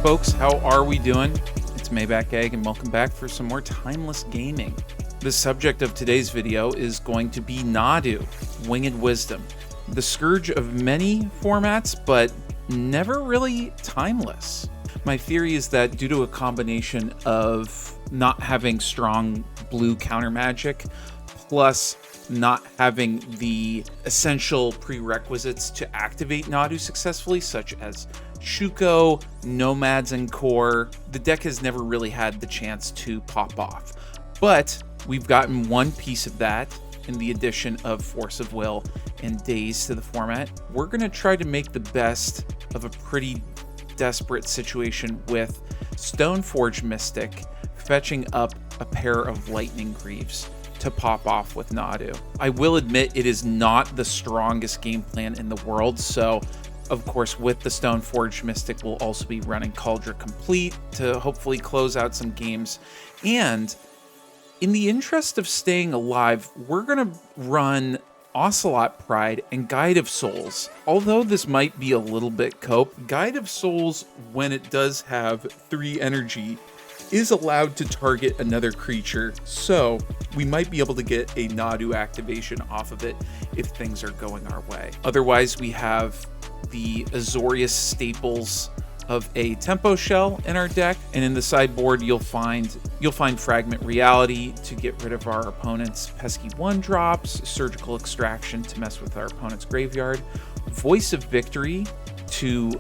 folks, how are we doing? It's Maybach Egg and welcome back for some more timeless gaming. The subject of today's video is going to be Nadu, Winged Wisdom. The scourge of many formats, but never really timeless. My theory is that due to a combination of not having strong blue counter magic, plus not having the essential prerequisites to activate Nadu successfully, such as Shuko, Nomads, and Core, the deck has never really had the chance to pop off. But we've gotten one piece of that in the addition of Force of Will and Daze to the format. We're going to try to make the best of a pretty desperate situation with Stoneforge Mystic fetching up a pair of Lightning Greaves to pop off with Nadu. I will admit it is not the strongest game plan in the world, so of course with the Stoneforge Mystic we'll also be running Cauldron Complete to hopefully close out some games. And in the interest of staying alive, we're going to run Ocelot Pride and Guide of Souls. Although this might be a little bit cope, Guide of Souls, when it does have 3 energy, is allowed to target another creature, so we might be able to get a Nadu activation off of it if things are going our way. Otherwise, we have the Azorius staples of a Tempo Shell in our deck, and in the sideboard you'll find Fragment Reality to get rid of our opponent's pesky 1-drops, Surgical Extraction to mess with our opponent's graveyard, Voice of Victory to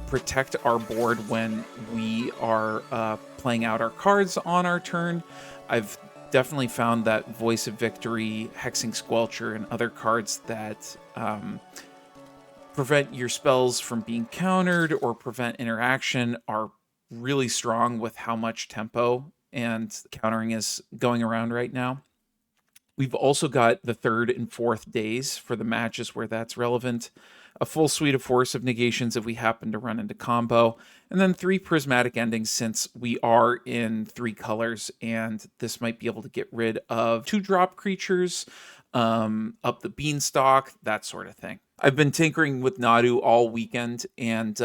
protect our board when we are playing out our cards on our turn. I've definitely found that Voice of Victory, Hexing Squelcher, and other cards that prevent your spells from being countered or prevent interaction are really strong with how much tempo and countering is going around right now. We've also got the 3rd and 4th days for the matches where that's relevant, a full suite of Force of Negations if we happen to run into combo, and then 3 Prismatic Endings since we are in 3 colors, and this might be able to get rid of 2-drop creatures, up the beanstalk, that sort of thing. I've been tinkering with Nadu all weekend, and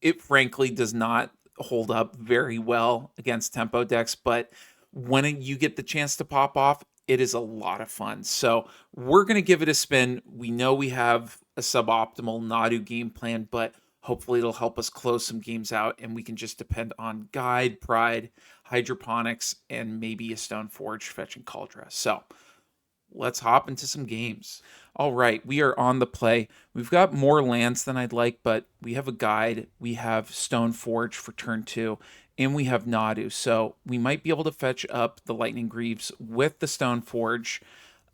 it frankly does not hold up very well against tempo decks, but when you get the chance to pop off, it is a lot of fun. So we're going to give it a spin. We know we have a suboptimal Nadu game plan, but hopefully it'll help us close some games out, and we can just depend on Guide, Pride, Hydroponics, and maybe a Stoneforge fetching Cauldron. So let's hop into some games. All right, we are on the play. We've got more lands than I'd like, but we have a Guide, we have Stoneforge for turn 2, and we have Nadu. So we might be able to fetch up the Lightning Greaves with the Stoneforge.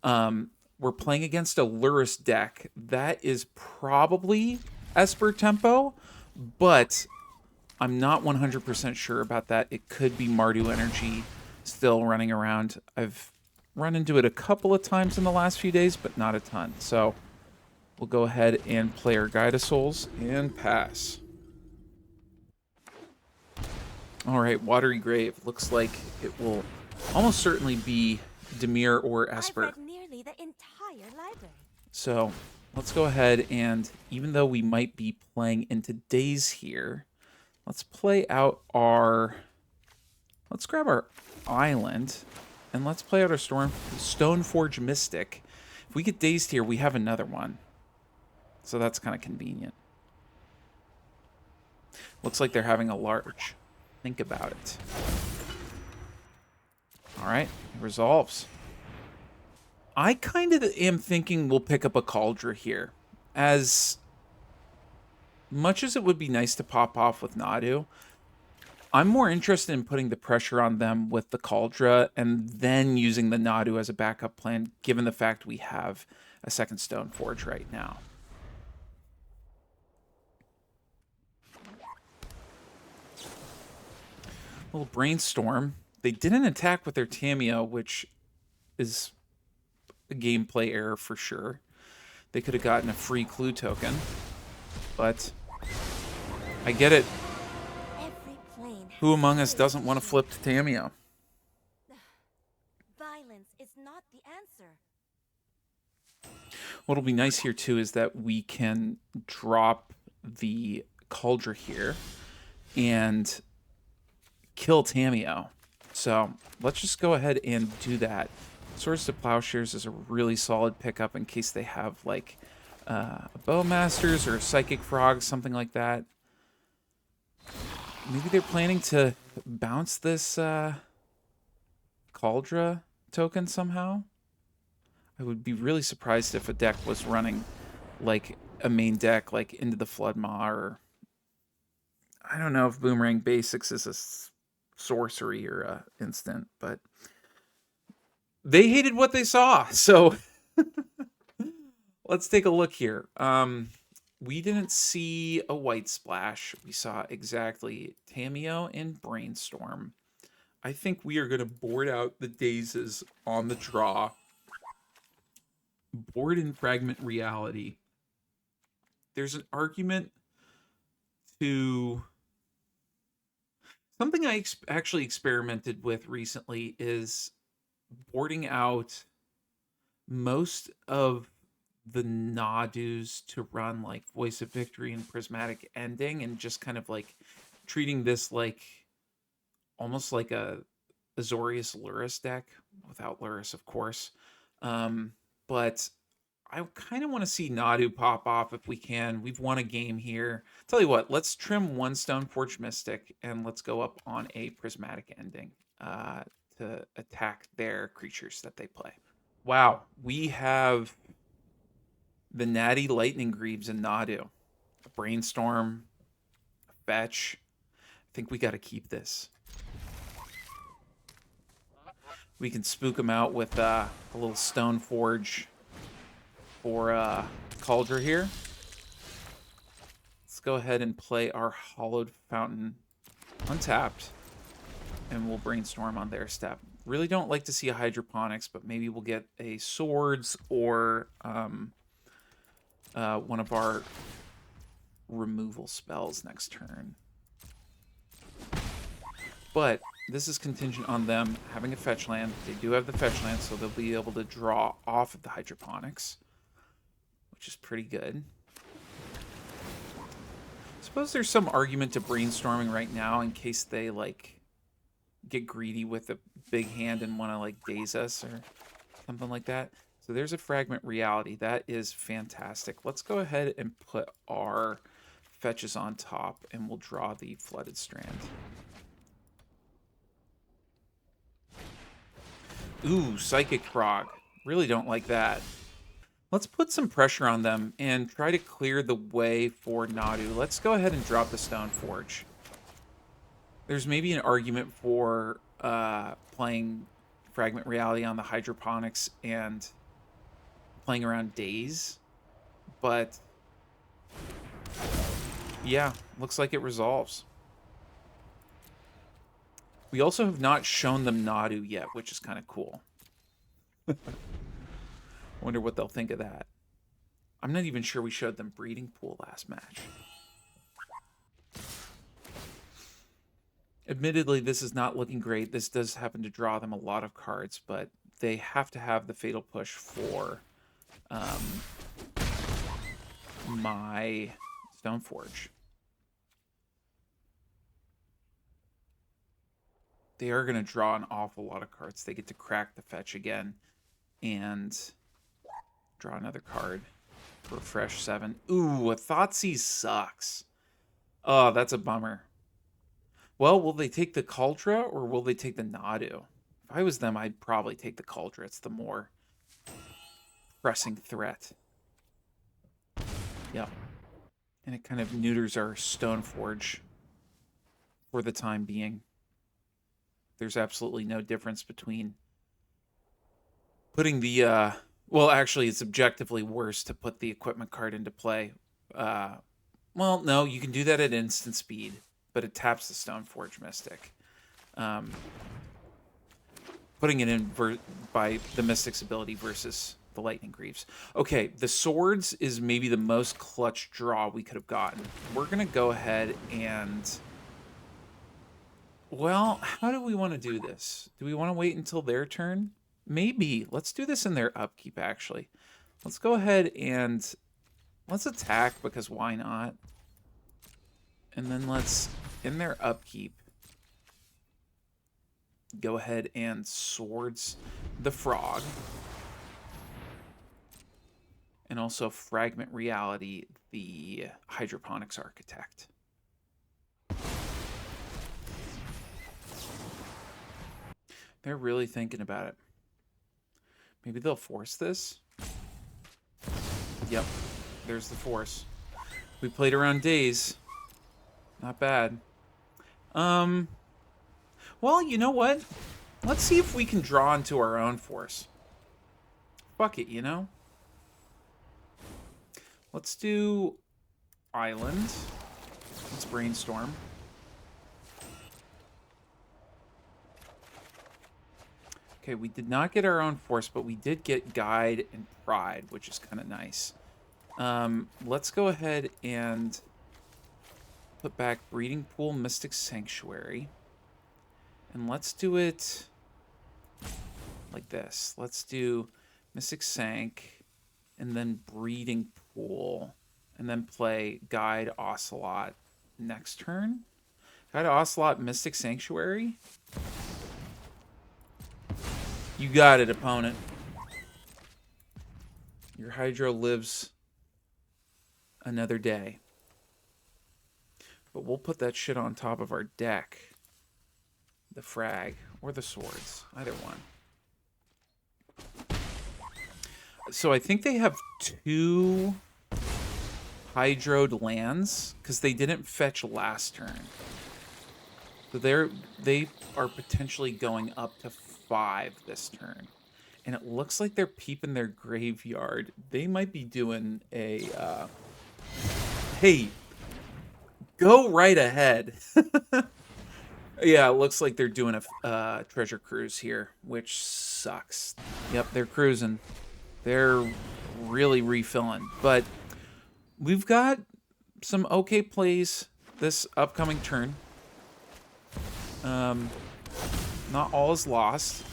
We're playing against a Lurrus deck. That is probably Esper Tempo, but I'm not 100% sure about that. It could be Mardu Energy still running around. I've run into it a couple of times in the last few days, but not a ton. So we'll go ahead and play our Guide of Souls and pass. All right, Watery Grave. Looks like it will almost certainly be Dimir or Esper. I've read nearly the entire library. So let's go ahead and, even though we might be playing into Daze here, let's play out our... Let's grab our island, and let's play out our Stoneforge Mystic. If we get Dazed here, we have another one. So that's kind of convenient. Looks like they're having a large. Think about it. Alright, it resolves. I kind of am thinking we'll pick up a Cauldron here. As much as it would be nice to pop off with Nadu, I'm more interested in putting the pressure on them with the Cauldron and then using the Nadu as a backup plan, given the fact we have a second Stoneforge right now. A little Brainstorm. They didn't attack with their Tamiya, which is a gameplay error for sure. They could have gotten a free clue token, but I get it. Who among us doesn't want to flip to Tamiya? Violence is not the answer. What'll be nice here too is that we can drop the Cauldron here and kill Tamio. So let's just go ahead and do that. Swords to Plowshares is a really solid pickup in case they have like a Bowmasters or a Psychic Frog, something like that. Maybe they're planning to bounce this Cauldron token somehow. I would be really surprised if a deck was running like a main deck like Into the Flood Maw, or I don't know if Boomerang Basics is a sorcery or a instant, but they hated what they saw. So let's take a look here. We didn't see a white splash. We saw exactly Tamio and Brainstorm. I think we are going to board out the Dazes on the draw. Board in Fragment Reality. There's an argument to... Something I actually experimented with recently is boarding out most of the Nadus to run like Voice of Victory and Prismatic Ending, and just kind of like treating this like almost like a Azorius Lurrus deck, without Lurrus, of course. But I kind of want to see Nadu pop off if we can. We've won a game here. Tell you what, let's trim one Stoneforge Mystic and let's go up on a Prismatic Ending to attack their creatures that they play. Wow, we have the Natty Lightning Greaves and Nadu. A Brainstorm, a Fetch. I think we got to keep this. We can spook them out with a little Stoneforge for Cauldron here. Let's go ahead and play our Hollowed Fountain untapped, and we'll Brainstorm on their step. Really don't like to see a Hydroponics, but maybe we'll get a Swords or one of our removal spells next turn. But this is contingent on them having a fetch land. They do have the fetch land, so they'll be able to draw off of the Hydroponics, which is pretty good. I suppose there's some argument to Brainstorming right now in case they like get greedy with a big hand and want to like daze us or something like that. So there's a Fragment Reality. That is fantastic. Let's go ahead and put our fetches on top, and we'll draw the Flooded Strand. Ooh, Psychic Frog. Really don't like that. Let's put some pressure on them and try to clear the way for Nadu. Let's go ahead and drop the Stoneforge. There's maybe an argument for playing Fragment Reality on the Hydroponics and playing around Daze, but yeah, looks like it resolves. We also have not shown them Nadu yet, which is kind of cool. Wonder what they'll think of that. I'm not even sure we showed them Breeding Pool last match. Admittedly, this is not looking great. This does happen to draw them a lot of cards, but they have to have the Fatal Push for my Stoneforge. They are going to draw an awful lot of cards. They get to crack the fetch again and draw another card for a fresh 7. Ooh, a Thoughtseize sucks. Oh, that's a bummer. Well, will they take the Cauldron or will they take the Nadu? If I was them, I'd probably take the Cauldron. It's the more pressing threat. Yep. And it kind of neuters our Stoneforge for the time being. There's absolutely no difference between putting the... well, actually, it's objectively worse to put the equipment card into play. Well, no, you can do that at instant speed, but it taps the Stoneforge Mystic. Putting it in by the Mystic's ability versus the Lightning Greaves. Okay, the Swords is maybe the most clutch draw we could have gotten. We're going to go ahead and... Well, how do we want to do this? Do we want to wait until their turn? Maybe. Let's do this in their upkeep, actually. Let's go ahead and let's attack, because why not? And then let's, in their upkeep, go ahead and swords the frog. And also fragment reality the hydroponics architect. They're really thinking about it. Maybe they'll force this? Yep, there's the force. We played around days. Not bad. Well, you know what? Let's see if we can draw into our own force. Fuck it, you know? Let's do island. Let's brainstorm. Okay, we did not get our own force, but we did get guide and pride, which is kind of nice. Let's go ahead and put back breeding pool, mystic sanctuary. And let's do it like this. Let's do mystic sank and then breeding pool and then play guide ocelot next turn. Guide ocelot, mystic sanctuary. You got it, opponent. Your Hydro lives another day. But we'll put that shit on top of our deck. The frag or the swords. Either one. So I think they have 2 hydroed lands because they didn't fetch last turn. So they are potentially going up to 5 this turn. And it looks like they're peeping their graveyard. They might be doing a... hey, go right ahead. Yeah, it looks like they're doing a treasure cruise here, which sucks. Yep, they're cruising. They're really refilling. But we've got some okay plays this upcoming turn. Not all is lost.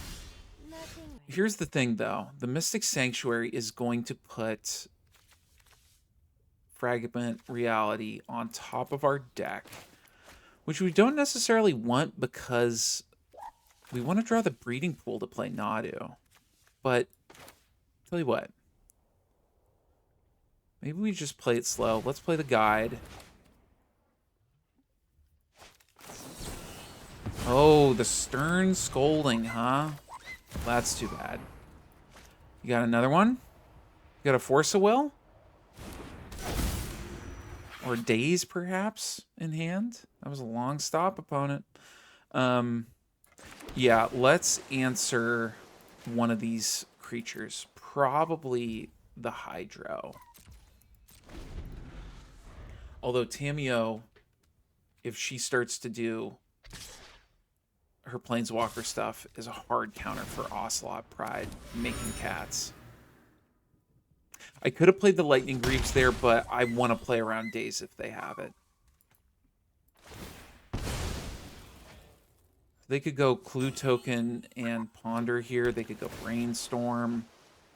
Here's the thing, though. The Mystic Sanctuary is going to put Fragment Reality on top of our deck, which we don't necessarily want because we want to draw the breeding pool to play Nadu. But, tell you what. Maybe we just play it slow. Let's play the guide. Oh, the stern scolding, huh? That's too bad. You got another one? You got a Force of Will? Or Daze, perhaps, in hand? That was a long stop, opponent. Yeah, let's answer one of these creatures. Probably the Hydro. Although Tamiyo, if she starts to do her Planeswalker stuff, is a hard counter for Ocelot Pride, making cats. I could have played the Lightning Greaves there, but I want to play around Daze if they have it. They could go Clue Token and Ponder here. They could go Brainstorm.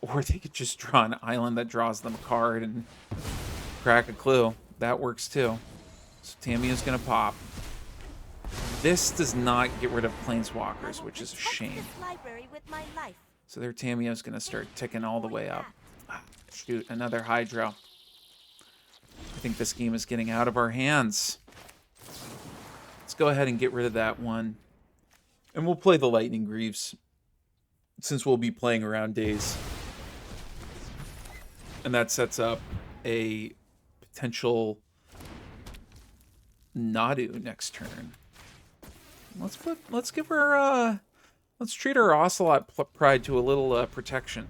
Or they could just draw an island that draws them a card and crack a clue. That works too. So Tamiyo's going to pop. This does not get rid of Planeswalkers, which is a shame. So their Tamiyo's going to start ticking all the way up. Ah, shoot, another Hydro. I think this game is getting out of our hands. Let's go ahead and get rid of that one. And we'll play the Lightning Greaves, since we'll be playing around Daze. And that sets up a potential Nadu next turn. Let's give her let's treat our Ocelot Pride to a little protection.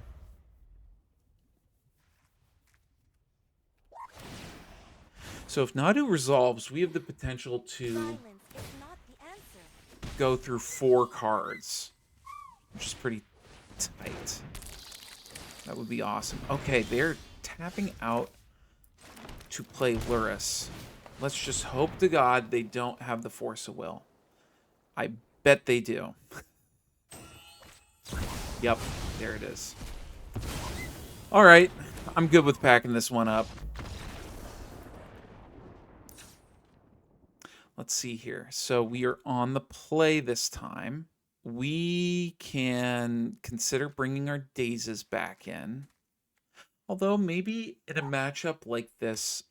So if Nadu resolves, we have the potential to go through 4 cards, which is pretty tight. That would be awesome. Okay, they're tapping out to play Lurrus. Let's just hope to God they don't have the Force of Will. I bet they do. Yep, there it is. All right, I'm good with packing this one up. Let's see here. So we are on the play this time. We can consider bringing our Dazes back in. Although maybe in a matchup like this,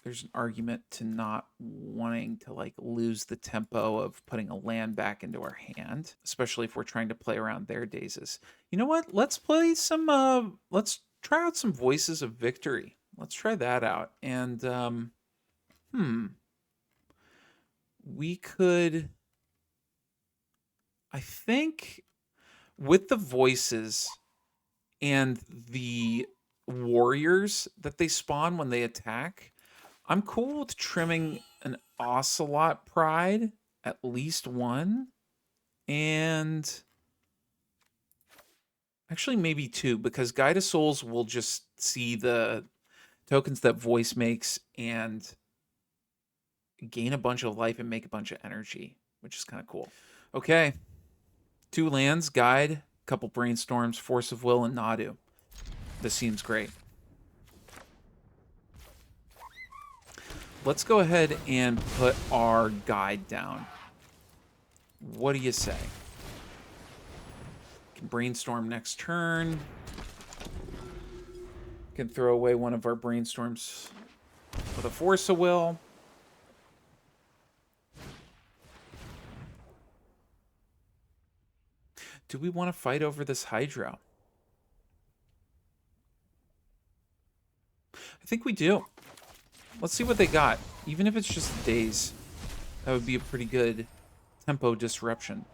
there's an argument to not wanting to like lose the tempo of putting a land back into our hand, especially if we're trying to play around their Dazes. You know what? Let's play some, let's try out some Voices of Victory. Let's try that out. And, we could, I think with the Voices and the warriors that they spawn when they attack, I'm cool with trimming an Ocelot Pride, at least one, and actually maybe two, because Guide of Souls will just see the tokens that Voice makes and gain a bunch of life and make a bunch of energy, which is kind of cool. Okay, 2 lands, Guide, couple Brainstorms, Force of Will, and Nadu. This seems great. Let's go ahead and put our Guide down. What do you say? Can Brainstorm next turn. Can throw away one of our Brainstorms with a Force of Will. Do we want to fight over this Hydro? I think we do. Let's see what they got. Even if it's just days, that would be a pretty good tempo disruption.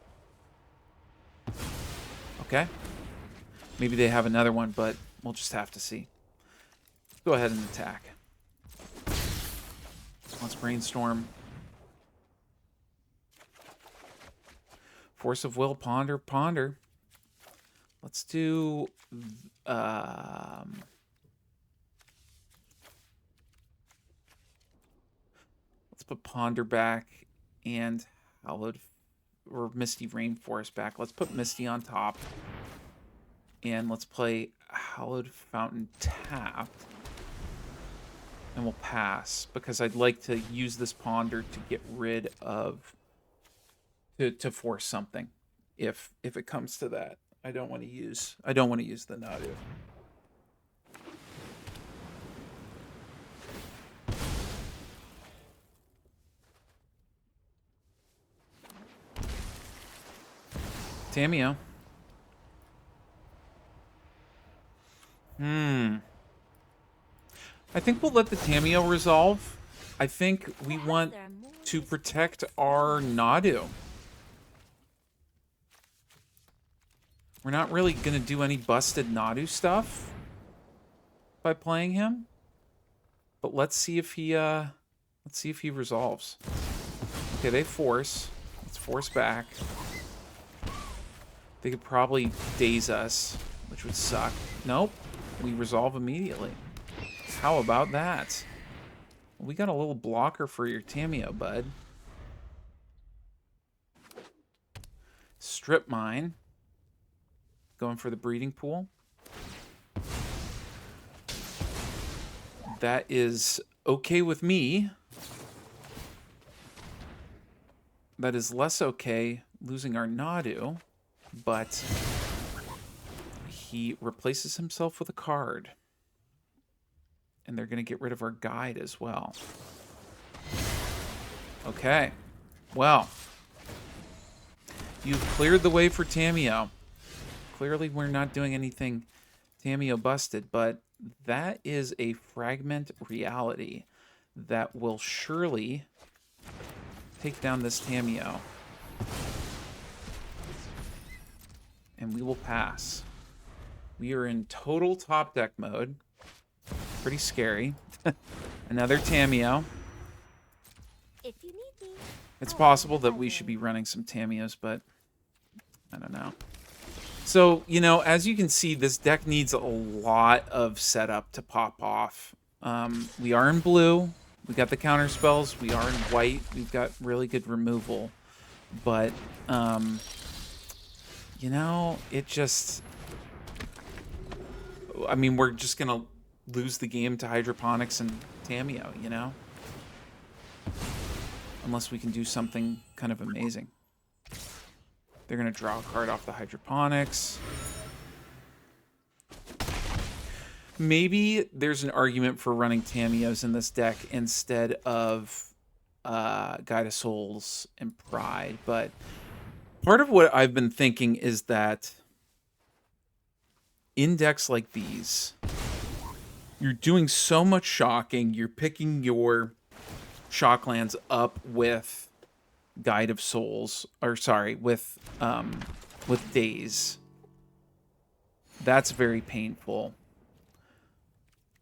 Okay. Maybe they have another one, but we'll just have to see. Go ahead and attack. Let's Brainstorm. Force of Will, Ponder, Ponder. Let's do... let's put Ponder back and Hallowed... or Misty Rainforest back. Let's put Misty on top. And let's play Hallowed Fountain tapped. And we'll pass, because I'd like to use this Ponder to get rid of... To force something, if it comes to that. I don't want to use the Nadu. Tamiyo. I think we'll let the Tamiyo resolve. I think we want to protect our Nadu. We're not really going to do any busted Nadu stuff by playing him. But let's see if he resolves. Okay, they force. Let's force back. They could probably daze us, which would suck. Nope. We resolve immediately. How about that? We got a little blocker for your Tamiyo, bud. Strip Mine. Going for the breeding pool. That is okay with me. That is less okay losing our Nadu, but he replaces himself with a card. And they're going to get rid of our Guide as well. Okay. Well, you've cleared the way for Tamiyo. Clearly, we're not doing anything Tamiyo busted, but that is a fragment reality that will surely take down this Tamiyo. And we will pass. We are in total top deck mode. Pretty scary. Another Tamiyo. If you need me, It's possible that we should be running some Tamiyos, but I don't know. So, you know, as you can see, this deck needs a lot of setup to pop off. We are in blue. We got the counter spells. We are in white. We've got really good removal. But, you know, it just... I mean, we're just going to lose the game to Hydroponics and Tamiyo, you know? unless we can do something kind of amazing. They're going to draw a card off the hydroponics. Maybe there's an argument for running Tamios in this deck instead of Guide of Souls and Pride, but part of what I've been thinking is that in decks like these, you're doing so much shocking, you're picking your shock lands up with Guide of Souls, or sorry, with Daze. That's very painful.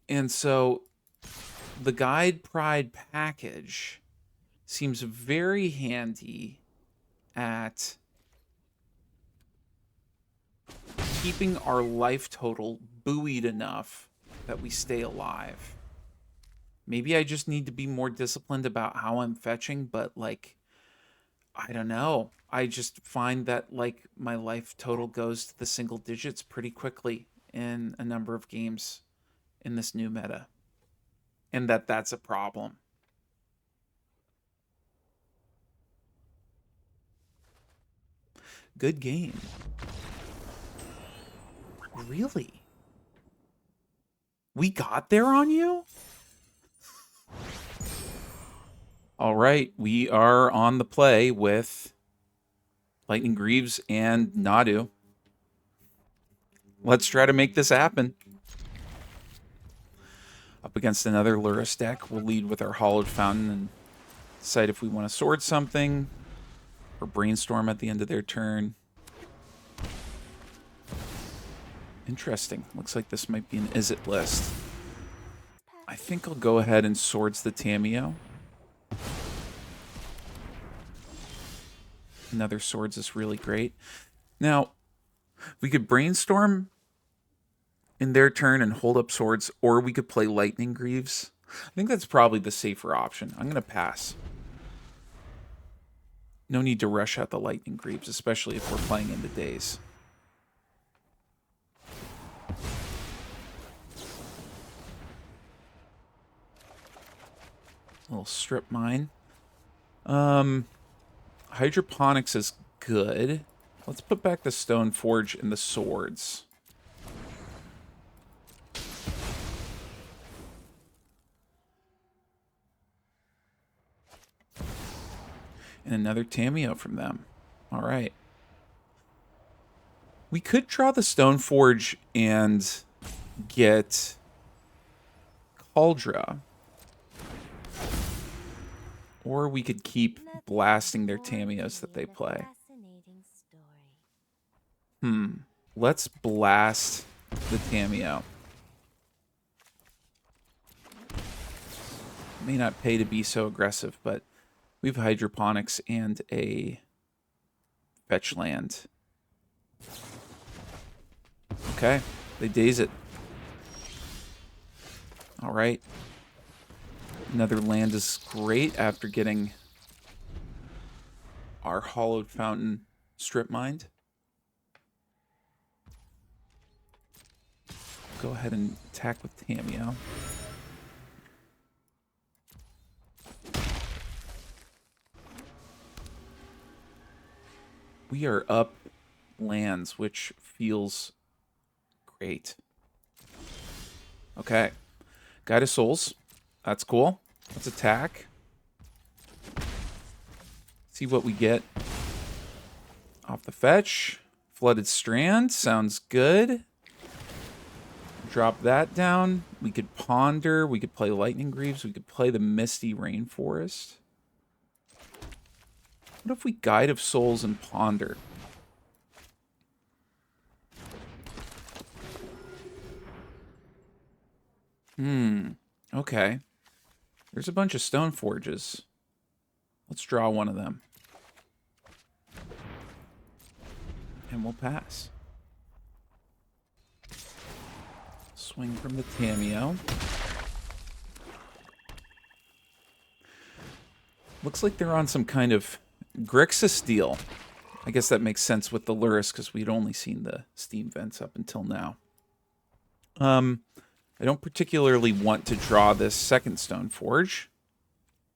And so the Guide Pride package seems very handy at keeping our life total buoyed enough that we stay alive. Maybe I just need to be more disciplined about how I'm fetching, but like, I don't know. I just find that like my life total goes to the single digits pretty quickly in a number of games in this new meta. And that's a problem. Good game. Really? We got there on you? All right, we are on the play with Lightning Greaves and Nadu. Let's try to make this happen. Up against another Lurrus deck, we'll lead with our Hollowed Fountain and decide if we want to sword something or brainstorm at the end of their turn. Interesting. Looks like this might be an is-it list. I think I'll go ahead and swords the Tamiyo. Another swords is really great. Now, we could brainstorm in their turn and hold up swords, or we could play Lightning Greaves. I think that's probably the safer option. I'm going to pass. No need to rush out the Lightning Greaves, especially if we're playing into Daze. A little strip mine. Hydroponics is good. Let's put back the Stone Forge and the swords. And another Tamiyo from them. All right. We could draw the Stone Forge and get Cauldra. Or we could keep blasting their Tamiyos that they play. Let's blast the Tamiyo. May not pay to be so aggressive, but we have hydroponics and a fetch land. Okay, they daze it. All right. Another land is great after getting our Hollowed Fountain strip mined. Go ahead and attack with Tamiyo. We are up lands, which feels great. Okay. Guide of Souls. That's cool. Let's attack. See what we get off the fetch. Flooded Strand. Sounds good. Drop that down. We could Ponder. We could play Lightning Greaves. We could play the Misty Rainforest. What if we Guide of Souls and Ponder? Okay. There's a bunch of Stone Forges. Let's draw one of them. And we'll pass. Swing from the Tamiyo. Looks like they're on some kind of Grixis deal. I guess that makes sense with the Lurrus because we'd only seen the Steam vents up until now. I don't particularly want to draw this second Stone Forge.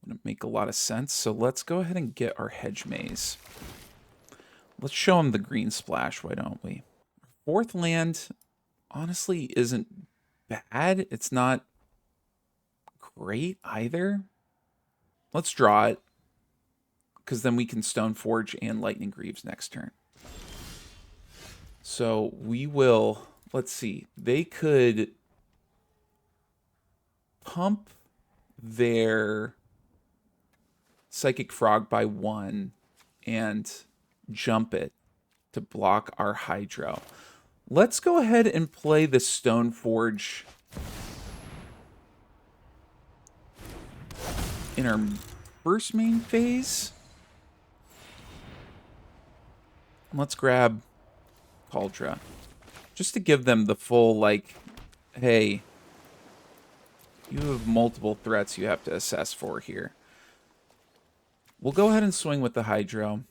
Wouldn't make a lot of sense. So let's go ahead and get our hedge maze. Let's show him the green splash, why don't we? Fourth land honestly isn't bad. It's not great either. Let's draw it, because then we can Stoneforge and Lightning Greaves next turn. So we will, let's see, they could pump their Psychic Frog by 1 and jump it to block our Hydro. Let's go ahead and play the Stoneforge in our first main phase. Let's grab Cauldra, just to give them the full, like, hey, you have multiple threats you have to assess for here. We'll go ahead and swing with the Hydro.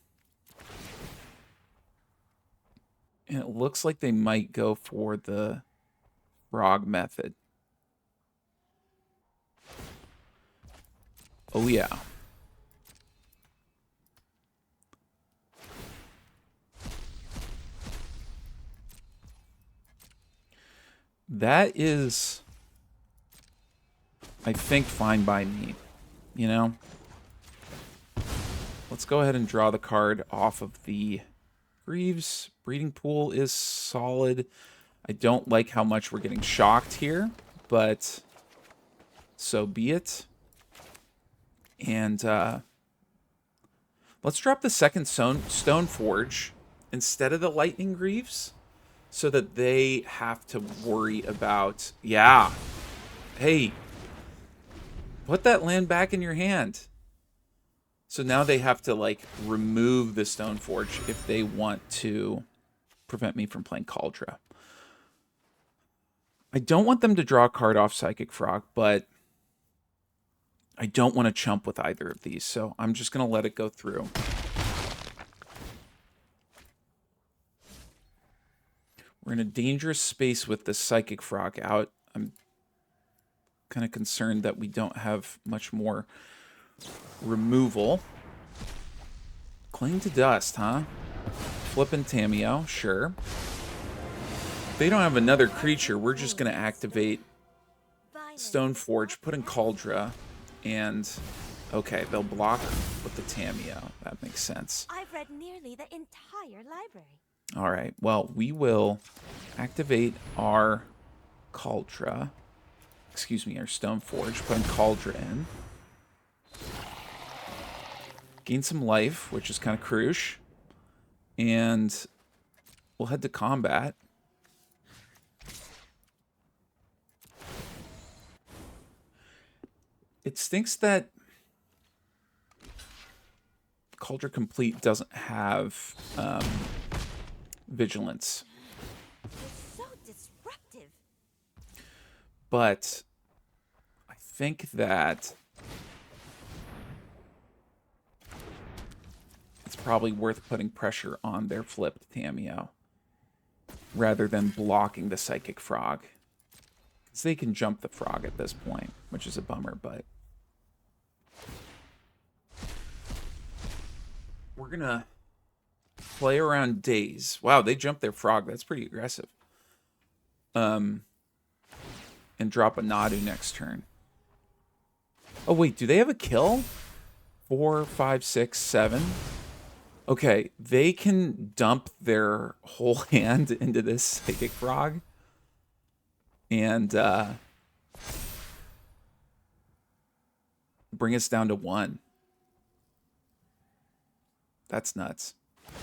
And it looks like they might go for the Frog method. Oh, yeah. That is, I think, fine by me, you know? Let's go ahead and draw the card off of the Greaves. Breeding Pool is solid. I don't like how much we're getting shocked here, but so be it. And let's drop the second Stoneforge instead of the Lightning Greaves, so that they have to worry about, yeah, hey, put that land back in your hand. So now they have to, like, remove the Stoneforge if they want to prevent me from playing Cauldra. I don't want them to draw a card off Psychic Frog, but I don't want to chump with either of these, so I'm just going to let it go through. We're in a dangerous space with the Psychic Frog out. I'm kind of concerned that we don't have much more removal. Cling to Dust, huh? Flippin' Tameo, sure. If they don't have another creature, we're just going to activate Stoneforge, put in Cauldra, and okay, they'll block with the Tameo. That makes sense. I've read nearly the entire library. All right, well, we will activate our Cauldra. Excuse me, our Stoneforge, put in Cauldra in. Gain some life, which is kind of crucial. And we'll head to combat. It stinks that Cauldra Complete doesn't have Vigilance. It's so disruptive. But I think that it's probably worth putting pressure on their flipped Tameo rather than blocking the Psychic Frog. Because they can jump the Frog at this point, which is a bummer, but we're going to play around Daze. Wow, they jumped their Frog. That's pretty aggressive. And drop a Nadu next turn. Oh, wait, do they have a kill? 4, 5, 6, 7. Okay, they can dump their whole hand into this Psychic Frog. And bring us down to 1. That's nuts.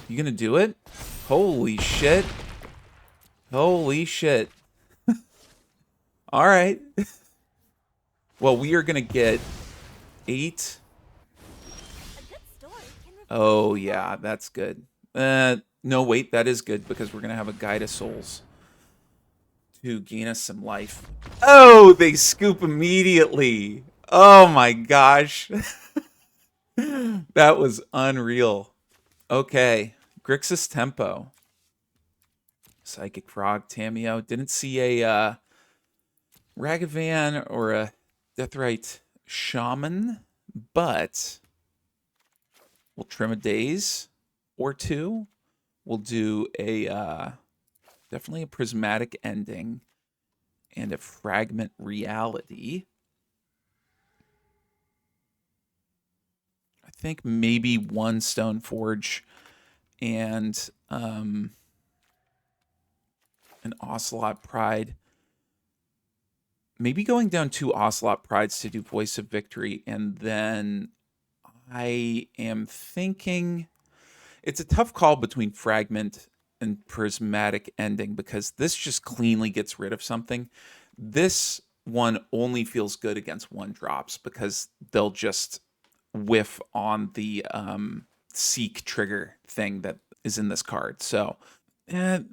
You gonna do it? Holy shit. Holy shit. All right. Well, we are gonna get 8. A good story can Oh, yeah, that's good. No, wait, that is good, because we're gonna have a Guide of Souls to gain us some life. Oh, they scoop immediately. Oh my gosh. That was unreal. Okay, Grixis Tempo. Psychic Frog, Tameo. Didn't see a Ragavan or a Deathrite Shaman. But we'll trim a daze or two. We'll do a definitely a prismatic ending and a fragment reality. I think maybe one Stone Forge and an Ocelot Pride. Maybe going down 2 Ocelot Prides to do Voice of Victory, and then I am thinking it's a tough call between Fragment and Prismatic Ending because this just cleanly gets rid of something. This one only feels good against 1-drops because they'll just whiff on the Seek trigger thing that is in this card. So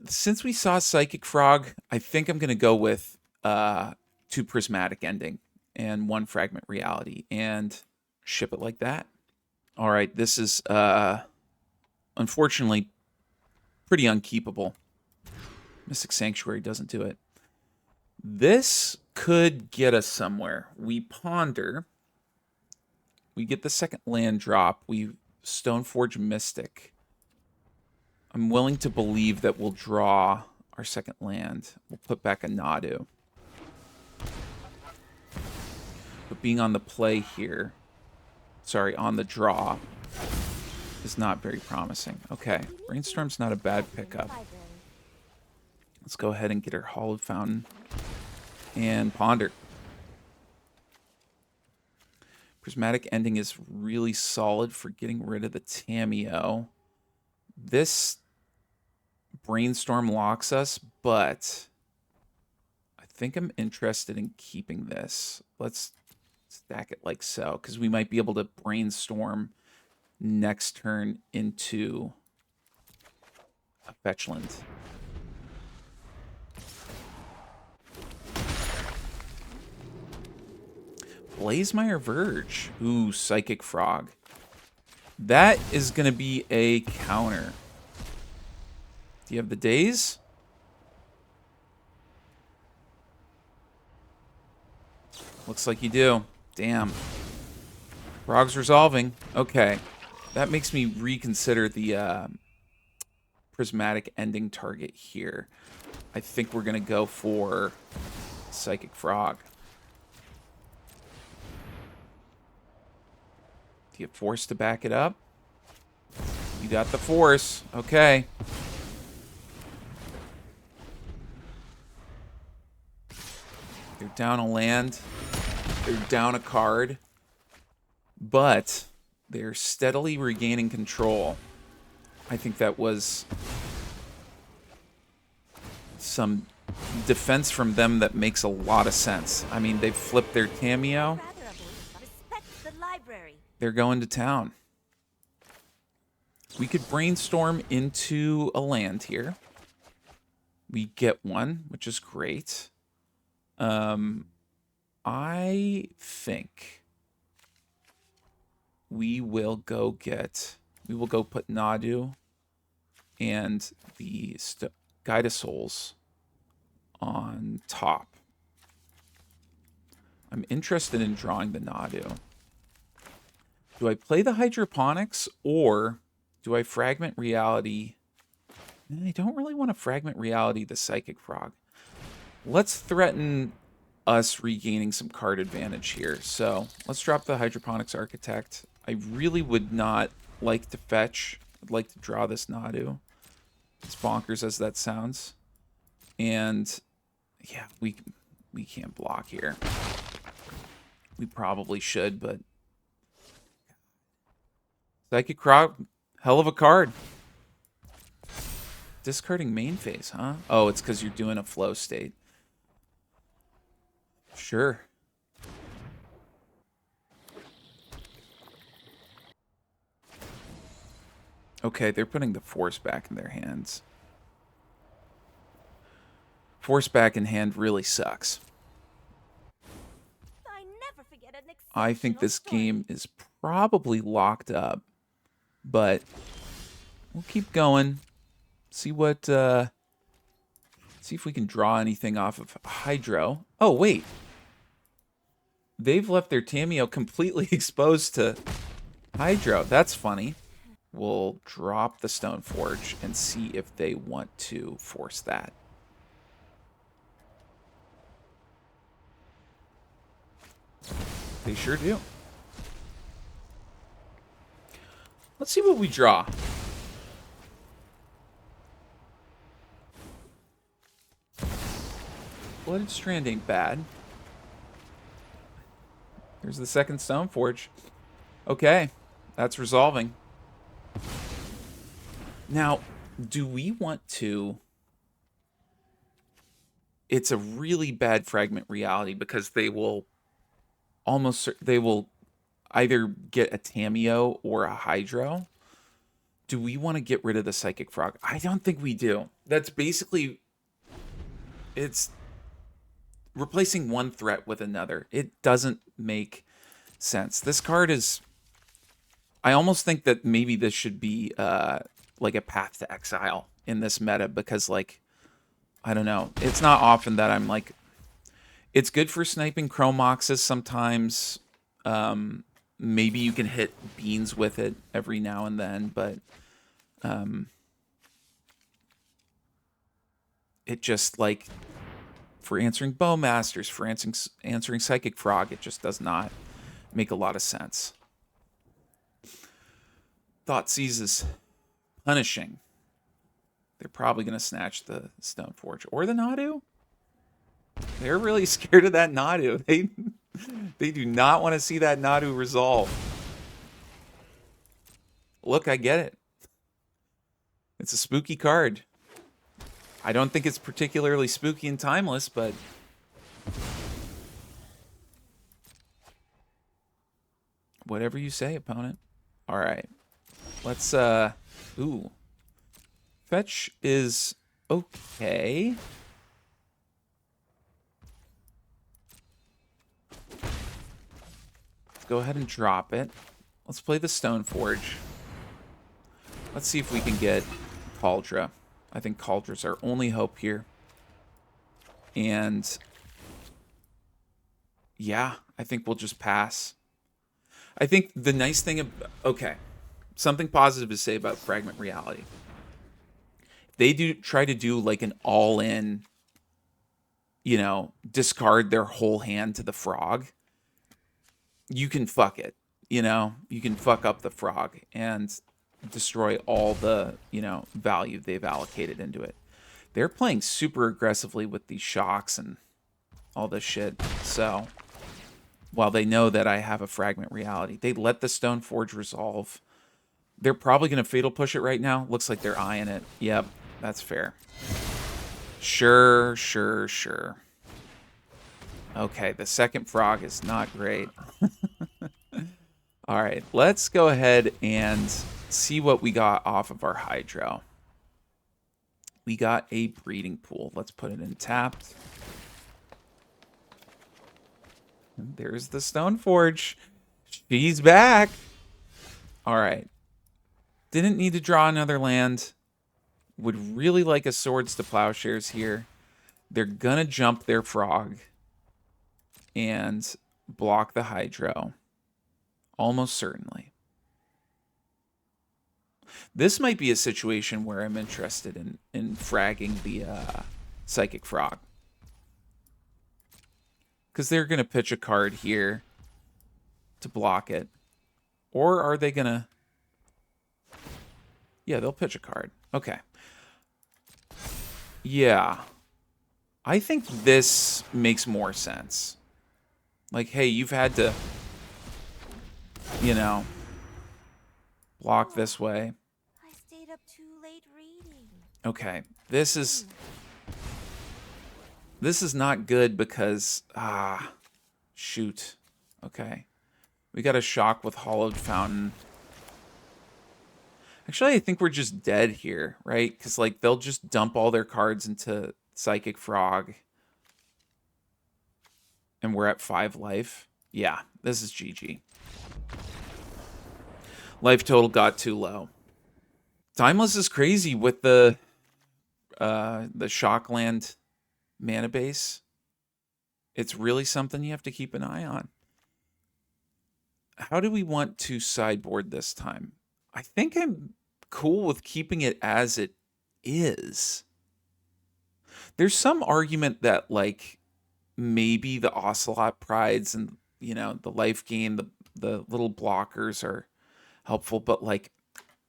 since we saw Psychic Frog, I think I'm going to go with 2 Prismatic Ending and 1 Fragment Reality and ship it like that. All right, this is unfortunately pretty unkeepable. Mystic Sanctuary doesn't do it. This could get us somewhere. We ponder. We get the second land drop. We Stoneforge Mystic. I'm willing to believe that we'll draw our second land. We'll put back a Nadu. But being on the play here, sorry, on the draw, is not very promising. Okay, Brainstorm's not a bad pickup. Let's go ahead and get our Hallowed Fountain and ponder. Prismatic Ending is really solid for getting rid of the Tameo. This Brainstorm locks us, but I think I'm interested in keeping this. Let's stack it like so, because we might be able to Brainstorm next turn into a Fetchland. Blazemire Verge. Ooh, Psychic Frog. That is going to be a counter. Do you have the daze? Looks like you do. Damn. Frog's resolving. Okay. That makes me reconsider the prismatic ending target here. I think we're going to go for Psychic Frog. Do you have force to back it up? You got the force. Okay. They're down a land. They're down a card. But they're steadily regaining control. I think that was some defense from them that makes a lot of sense. I mean, they've flipped their Tameo. They're going to town. We could Brainstorm into a land here. We get one, which is great. I think we will go put Nadu and the Guide of Souls on top. I'm interested in drawing the Nadu. Do I play the Hydroponics or do I Fragment Reality? I don't really want to Fragment Reality the Psychic Frog. Let's threaten us regaining some card advantage here. So let's drop the Hydroponics Architect. I really would not like to fetch. I'd like to draw this Nadu. As bonkers as that sounds. And yeah, we can't block here. We probably should, but Psychic Frog, hell of a card. Discarding main phase, huh? Oh, it's because you're doing a flow state. Sure. Okay, they're putting the force back in their hands. Force back in hand really sucks. I think this game is probably locked up, but we'll keep going. See what, see if we can draw anything off of Hydro. Oh, wait. They've left their Tameo completely exposed to Hydro. That's funny. We'll drop the Stone Forge and see if they want to force that. They sure do. Let's see what we draw. Blooded Strand ain't bad. Here's the second Stone Forge. Okay, that's resolving. Now, do we want to... It's a really bad Fragment Reality because they will either get a Tameo or a Hydro. Do we want to get rid of the Psychic Frog? I don't think we do. That's basically... It's replacing one threat with another. It doesn't make sense. This card is... I almost think that maybe this should be like a Path to Exile in this meta because, like, I don't know. It's not often that I'm like... It's good for sniping Chromoxes sometimes. Maybe you can hit Beans with it every now and then, but it just, like, for answering Bowmasters, for answering Psychic Frog, it just does not make a lot of sense. Thoughtseize is punishing. They're probably going to snatch the Stone Forge or the Nadu. They're really scared of that Nadu. They do not want to see that Nadu resolve. Look, I get it. It's a spooky card. I don't think it's particularly spooky and timeless, but... Whatever you say, opponent. Alright. Let's, ooh. Fetch is okay. Let's go ahead and drop it. Let's play the Stone Forge. Let's see if we can get Cauldra. I think Caudra's our only hope here. And yeah, I think we'll just pass. I think the nice thing... Okay, something positive to say about Fragment Reality. If they do try to do like an all-in, you know, discard their whole hand to the frog, you can fuck it. You know, you can fuck up the frog and destroy all the, you know, value they've allocated into it. They're playing super aggressively with these shocks and all this shit. So, while they know that I have a Fragment Reality, they let the Stone Forge resolve. They're probably going to Fatal Push it right now. Looks like they're eyeing it. Yep, that's fair. Sure. Okay, the second frog is not great. All right, let's go ahead and see what we got off of our Hydro. We got a Breeding Pool. Let's put it in tapped. And there's the Stone Forge. She's back. All right. Didn't need to draw another land. Would really like a Swords to Plowshares here. They're going to jump their frog and block the Hydro. Almost certainly. This might be a situation where I'm interested in fragging the Psychic Frog. Because they're going to pitch a card here to block it. Or are they going to... Yeah, they'll pitch a card. Okay. Yeah. I think this makes more sense. Like, hey, you've had to... You know, block this way. I stayed up too late reading. Okay, this is not good because shoot. Okay, we got a shock with Hollowed Fountain. Actually, I think we're just dead here, right? Because like they'll just dump all their cards into Psychic Frog, and we're at 5 life. Yeah, this is GG. Life total got too low. Timeless is crazy with the Shockland mana base. It's really something you have to keep an eye on. how do we want to sideboard this time? I think I'm cool with keeping it as it is. There's some argument that, like, maybe the Ocelot Prides and, the life gain, the little blockers are helpful, but, like,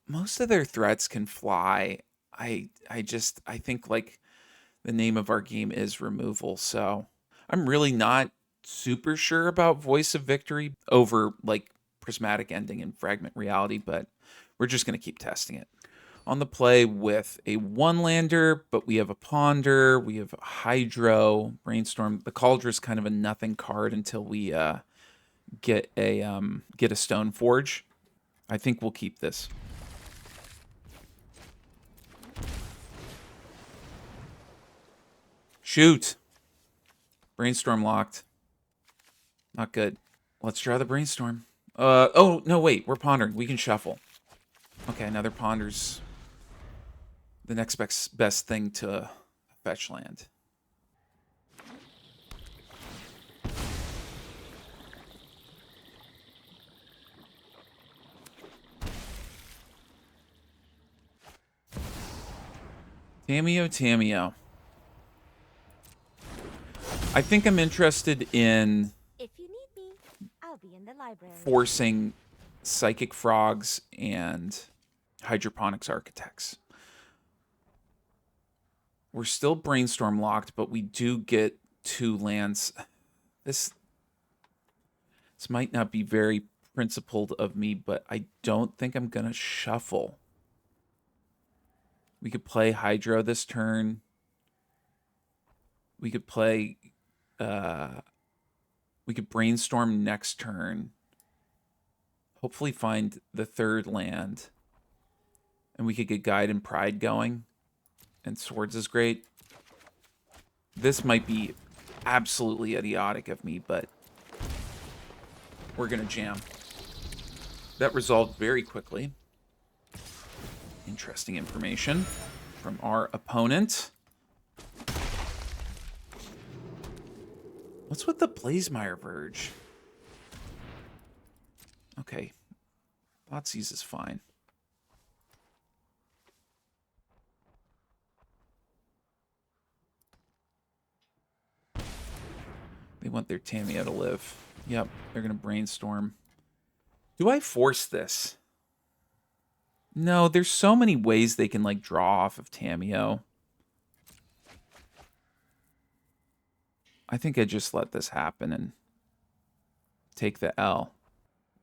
most of their threats can fly. I think, like, the name of our game is removal, so I'm really not super sure about Voice of Victory over, like, Prismatic Ending and Fragment Reality, but we're just going to keep testing it. On the play with a one-lander, but we have a Ponder, we have Hydro, Brainstorm. The Caldra's kind of a nothing card until we get a Stone Forge. I think we'll keep this. Shoot. Brainstorm locked. Not good. Let's draw the Brainstorm. Oh, no, wait. We're pondering. We can shuffle. Okay, another Ponder's the next best thing to fetch land. Tameo. I think I'm interested in If you need me, I'll be in the library. forcing Psychic Frogs and Hydroponics Architects. We're still Brainstorm locked, but we do get 2 lands. This might not be very principled of me, but I don't think I'm going to shuffle. We could play Hydro this turn. We could play... we could Brainstorm next turn. Hopefully find the 3rd land. And we could get Guide and Pride going. And Swords is great. This might be absolutely idiotic of me, but we're going to jam. That resolved very quickly. Interesting information from our opponent. What's with the Blazemeyer Verge? Okay. Thoughtseize is fine. They want their Tameo to live. Yep, they're going to Brainstorm. Do I force this? No, there's so many ways they can, like, draw off of Tameo. I think I just let this happen and take the L.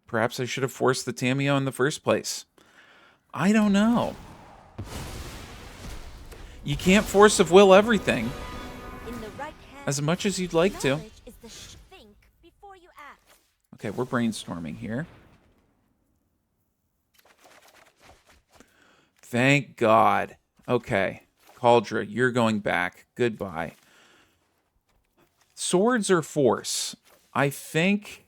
Perhaps I should have forced the Tameo in the first place. I don't know. You can't force of will everything. In the right hand, As much as you'd like to. knowledge is the think before you act. Okay, we're brainstorming here. Thank God. Okay. Cauldra, you're going back. Goodbye. Swords or Force? I think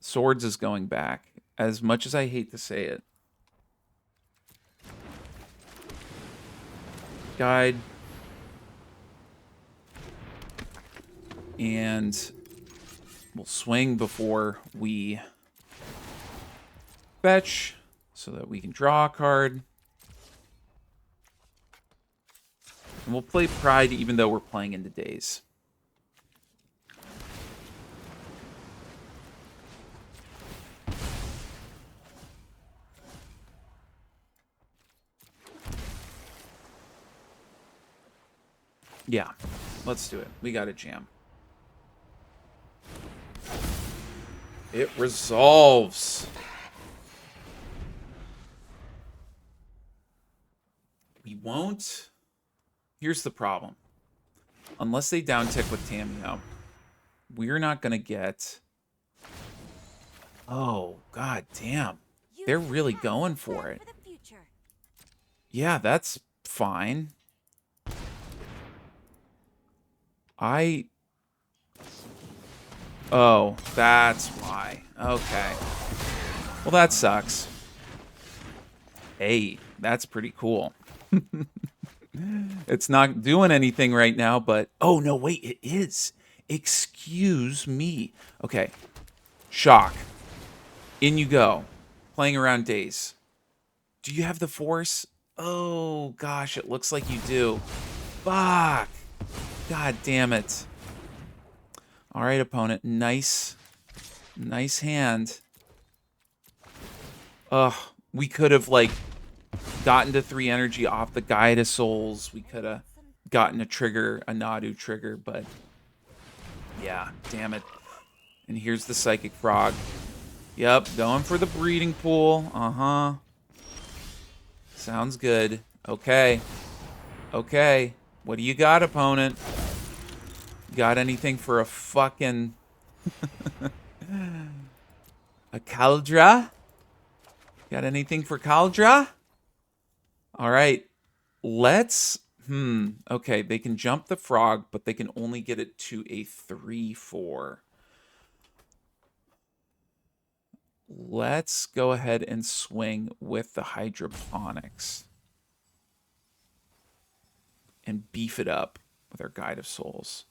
Swords is going back, as much as I hate to say it. Guide. And we'll swing before we fetch so that we can draw a card. And we'll play Pride even though we're playing into Daze. Yeah, let's do it. We got a jam. It resolves. We won't. Here's the problem. Unless they down tick with Tameo, we're not going to get... Oh, god damn. They're really going for it. Yeah, that's fine. Oh, that's why. Okay. Well, that sucks. Hey, that's pretty cool. It's not doing anything right now, but... Oh, no, wait, it is. Excuse me. Okay. Shock. In you go. Playing around days. Do you have the force? Oh, gosh, it looks like you do. Fuck. God damn it. All right, opponent. Nice hand. Ugh. We could have, like, gotten to 3 energy off the Guide of Souls. We could have gotten a Nadu trigger, but yeah, damn it. And here's the Psychic Frog. Yep, going for the breeding pool. Uh-huh. Sounds good. Okay. Okay. What do you got, opponent? Got anything for a fucking... a Caldra? Got anything for Caldra? All right. Let's... Okay, they can jump the frog, but they can only get it to a 3/4. Let's go ahead and swing with the hydroponics. And beef it up with our Guide of Souls.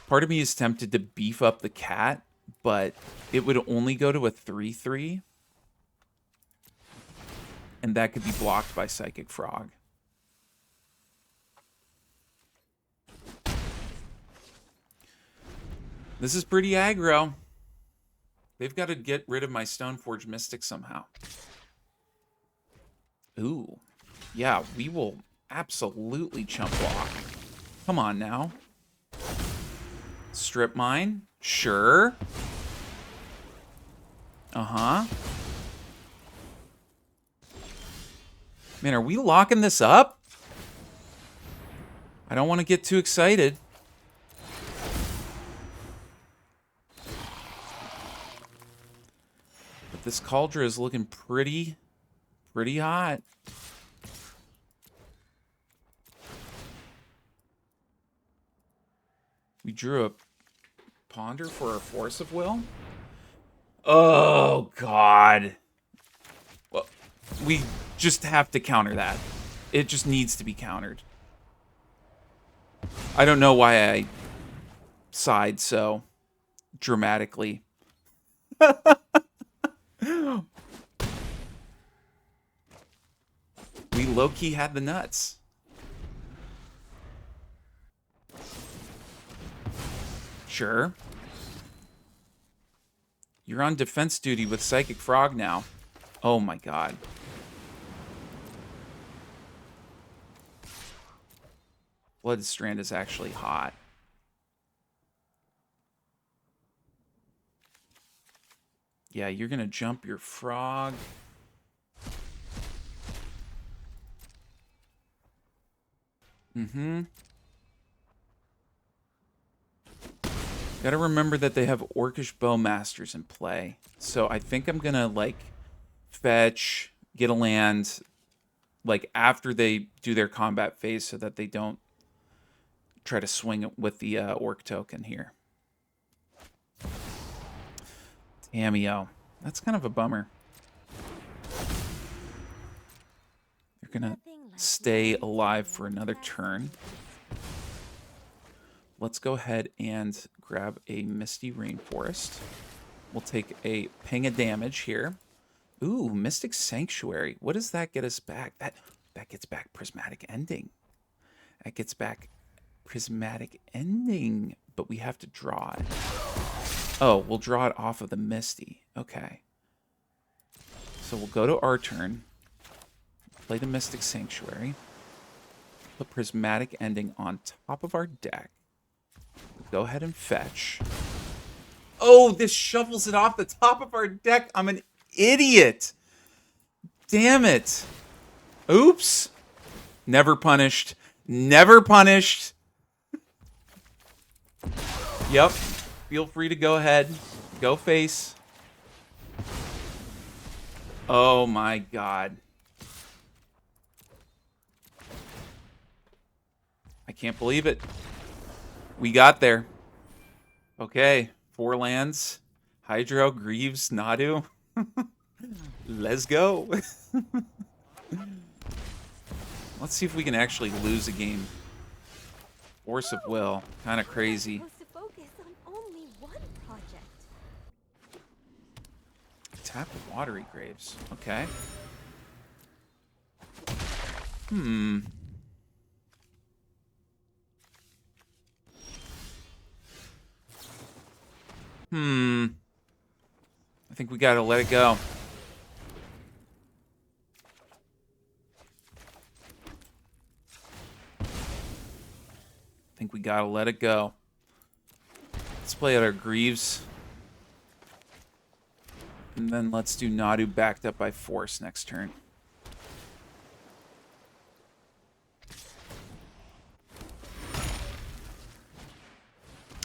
Part of me is tempted to beef up the cat, but it would only go to a 3/3. And that could be blocked by Psychic Frog. This is pretty aggro. They've got to get rid of my Stoneforge Mystic somehow. Ooh. Yeah, we will absolutely chump block. Come on now. Strip mine? Sure. Uh-huh. Man, are we locking this up? I don't want to get too excited. But this Cauldron is looking pretty hot. We drew a Ponder for our Force of Will. Oh, God. Well, we just have to counter that. It just needs to be countered. I don't know why I sighed so dramatically. We low-key had the nuts. Sure. You're on defense duty with Psychic Frog now. Oh my god. Blood Strand is actually hot. Yeah, you're gonna jump your frog. Gotta remember that they have Orcish Bowmasters in play. So I think I'm gonna, like, fetch, get a land, like, after they do their combat phase so that they don't try to swing it with the Orc token here. Damn-o. That's kind of a bummer. They're gonna stay alive for another turn. Let's go ahead and grab a Misty Rainforest. We'll take a ping of damage here. Ooh, Mystic Sanctuary. What does that get us back? That gets back Prismatic Ending. That gets back Prismatic Ending, but we have to draw it. Oh, we'll draw it off of the Misty. Okay. So we'll go to our turn. Play the Mystic Sanctuary. Put Prismatic Ending on top of our deck. Go ahead and fetch. Oh, this shovels it off the top of our deck. I'm an idiot. Damn it. Oops. Never punished. Never punished. Yep. Feel free to go ahead. Go face. Oh my god. I can't believe it. We got there. Okay. 4 lands. Hydro, Greaves, Nadu. Let's go. Let's see if we can actually lose a game Force of will. Kind of crazy. Supposed to focus on only one project. Tap watery graves. Okay. Hmm. I think we gotta let it go. I think we gotta let it go. Let's play out our Greaves. And then let's do Nadu backed up by Force next turn.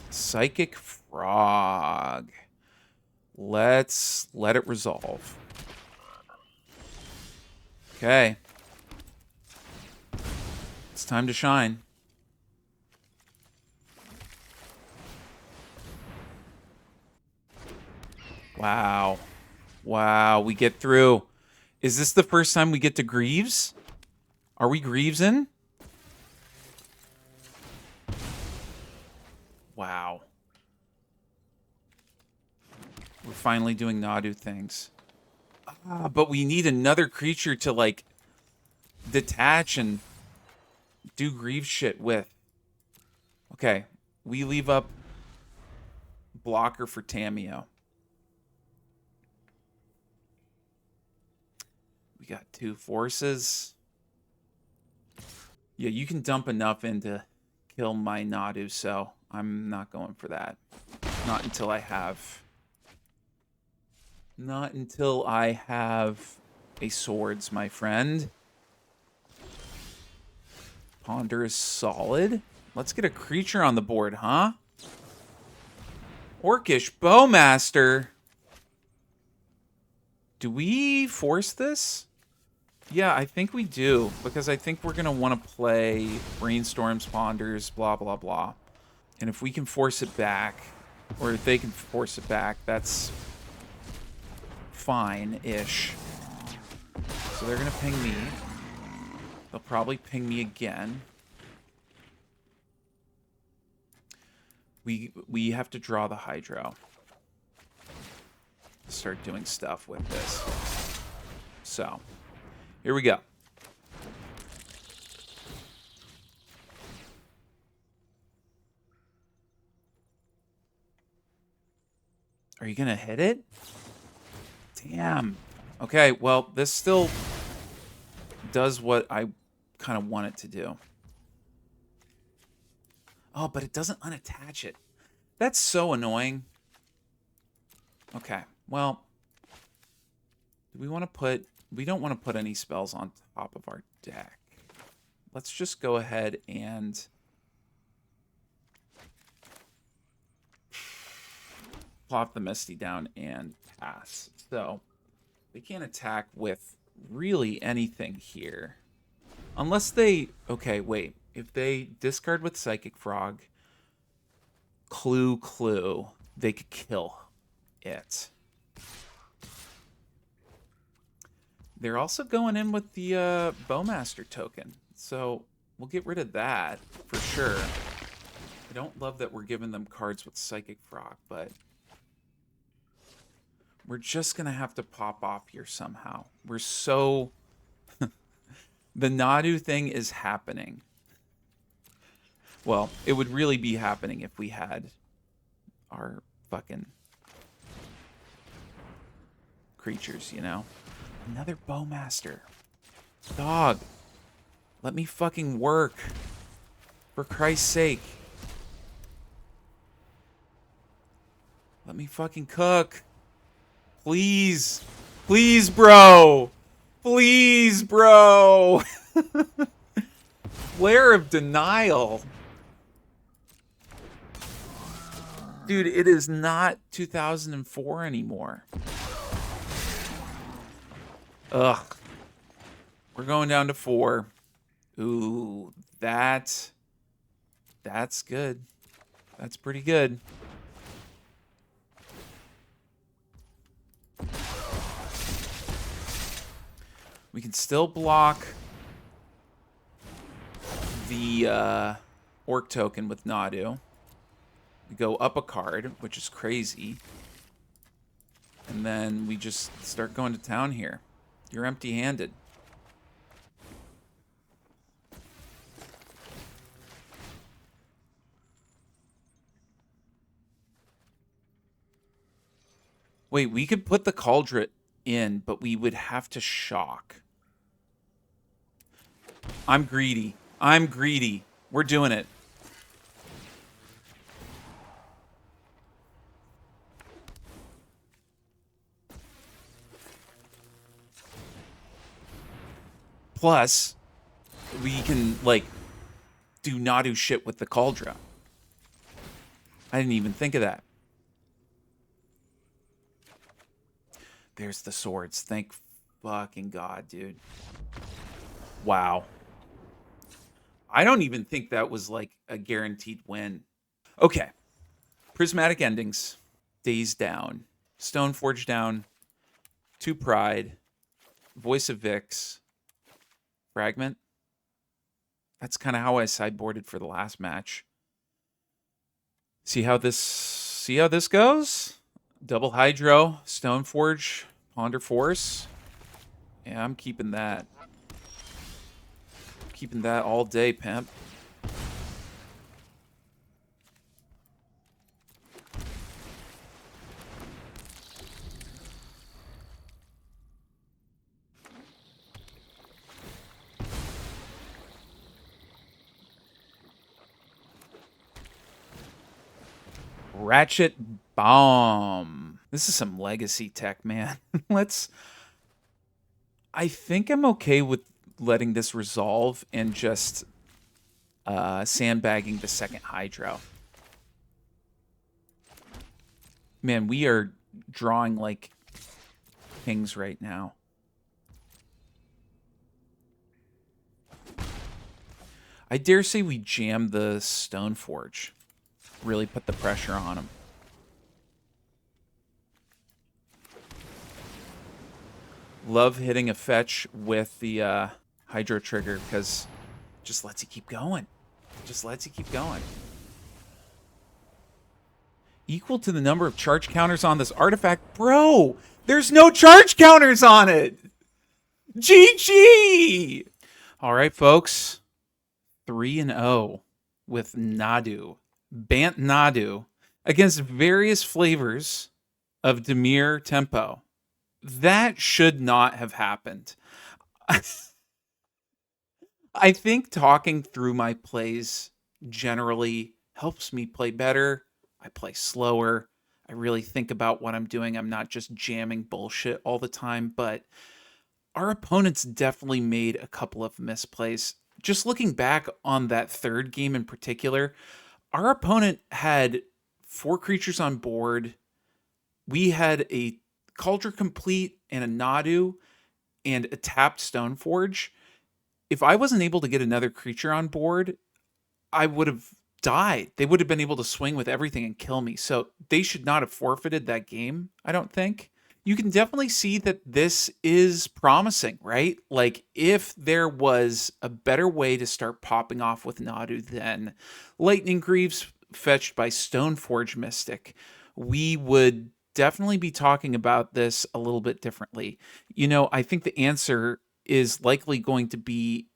Psychic Frog. Let's let it resolve. Okay. It's time to shine. Wow. Wow, we get through. Is this the first time we get to Greaves? Are we Greaves in? Wow. We're finally doing Nadu things. But we need another creature to, like, detach and do Greaves shit with. Okay. We leave up blocker for Tameo. We got 2 forces. Yeah, you can dump enough in to kill my Nadu, so I'm not going for that. Not until I have... Not until I have a swords, my friend. Ponder is solid. Let's get a creature on the board, huh? Orcish Bowmaster. Do we force this? Yeah, I think we do, because I think we're going to want to play Brainstorms, Ponders, blah, blah, blah. And if we can force it back, or if they can force it back, that's fine-ish. So they're going to ping me. They'll probably ping me again. We have to draw the Hydro. Start doing stuff with this. So, here we go. Are you gonna hit it? Damn. Okay, well, this still does what I kind of want it to do. Oh, but it doesn't unattach it. That's so annoying. Okay, well, do we want to put... We don't want to put any spells on top of our deck. Let's just go ahead and... plop the Misty down and pass. So, they can't attack with really anything here. Unless they... Okay, wait. If they discard with Psychic Frog, Clue, they could kill it. They're also going in with the Bowmaster token. So we'll get rid of that for sure. I don't love that we're giving them cards with Psychic Frog, but we're just going to have to pop off here somehow. We're so... The Nadu thing is happening. Well, it would really be happening if we had our fucking creatures, you know? Another Bowmaster. Dog. Let me fucking work. For Christ's sake. Let me fucking cook. Please. Please, bro. Please, bro. Flare of Denial. Dude, it is not 2004 anymore. Ugh. We're going down to 4. Ooh, that's good. That's pretty good. We can still block the Orc token with Nadu. We go up a card, which is crazy. And then we just start going to town here. You're empty-handed. Wait, we could put the Cauldron in, but we would have to shock. I'm greedy. I'm greedy. We're doing it. Plus, we can, like, do Nadu shit with the Cauldron. I didn't even think of that. There's the swords. Thank fucking God, dude. Wow. I don't even think that was, like, a guaranteed win. Okay. Prismatic endings. Days down. Stoneforge down. 2 Pride. Voice of Vix. Fragment. That's kind of how I sideboarded for the last match. See how this goes? Double Hydro, Stoneforge, Ponder Force. Yeah, I'm keeping that. Keeping that all day, pimp. Ratchet Bomb. This is some legacy tech, man. I think I'm okay with letting this resolve and just sandbagging the second Hydro. Man, we are drawing like kings right now. I dare say we jam the Stoneforge. Really put the pressure on him. Love hitting a fetch with the Hydro trigger because it just lets you keep going. Just lets you keep going. Equal to the number of charge counters on this artifact. Bro, there's no charge counters on it. GG! All right, folks. 3-0 with Nadu. Bant Nadu against various flavors of Dimir tempo. That should not have happened. I think talking through my plays generally helps me play better. I play slower. I really think about what I'm doing. I'm not just jamming bullshit all the time, but our opponents definitely made a couple of misplays. Just looking back on that third game in particular, our opponent had 4 creatures on board. We had a Cauldron Complete and a Nadu and a tapped Stoneforge. If I wasn't able to get another creature on board, I would have died. They would have been able to swing with everything and kill me. So they should not have forfeited that game, I don't think. You can definitely see that this is promising, right? Like, if there was a better way to start popping off with Nadu than Lightning Greaves fetched by Stoneforge Mystic, we would definitely be talking about this a little bit differently. You know, I think the answer is likely going to be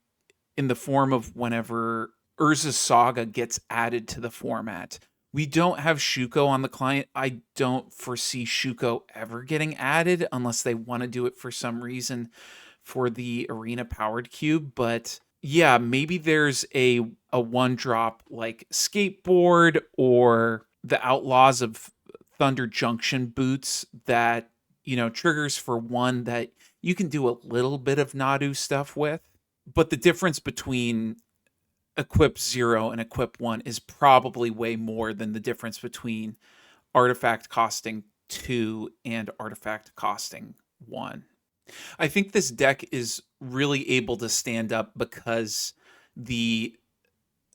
in the form of whenever Urza's Saga gets added to the format. We don't have Shuko on the client. I don't foresee Shuko ever getting added unless they want to do it for some reason for the arena powered cube. But yeah, maybe there's a 1-drop like Skateboard or the Outlaws of Thunder Junction boots that, you know, triggers for 1 that you can do a little bit of Nadu stuff with. But the difference between equip 0 and equip 1 is probably way more than the difference between artifact costing 2 and artifact costing 1. I think this deck is really able to stand up because the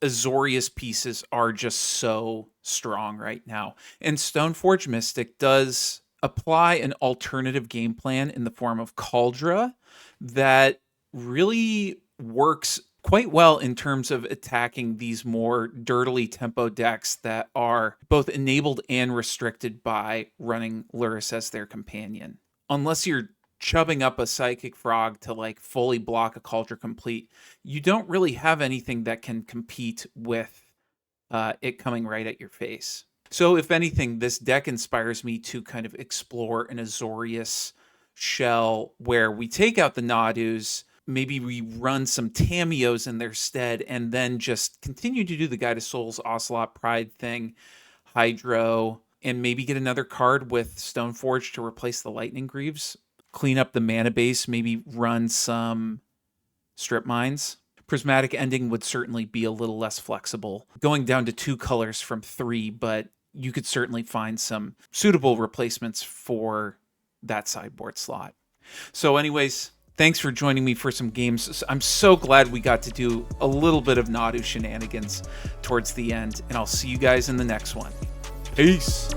Azorius pieces are just so strong right now. And Stoneforge Mystic does apply an alternative game plan in the form of Cauldron that really works quite well in terms of attacking these more dirtily tempo decks that are both enabled and restricted by running Lurrus as their companion. Unless you're chubbing up a Psychic Frog to like fully block a Cauldron Complete, you don't really have anything that can compete with it coming right at your face. So if anything, this deck inspires me to kind of explore an Azorius shell where we take out the Nadus, maybe we run some Tamios in their stead, and then just continue to do the Guide of Souls, Ocelot, Pride thing, Hydro, and maybe get another card with Stoneforge to replace the Lightning Greaves, clean up the mana base, maybe run some Strip Mines. Prismatic Ending would certainly be a little less flexible, going down to 2 colors from 3, but you could certainly find some suitable replacements for that sideboard slot. So anyways, thanks for joining me for some games. I'm so glad we got to do a little bit of Nadu shenanigans towards the end, and I'll see you guys in the next one. Peace!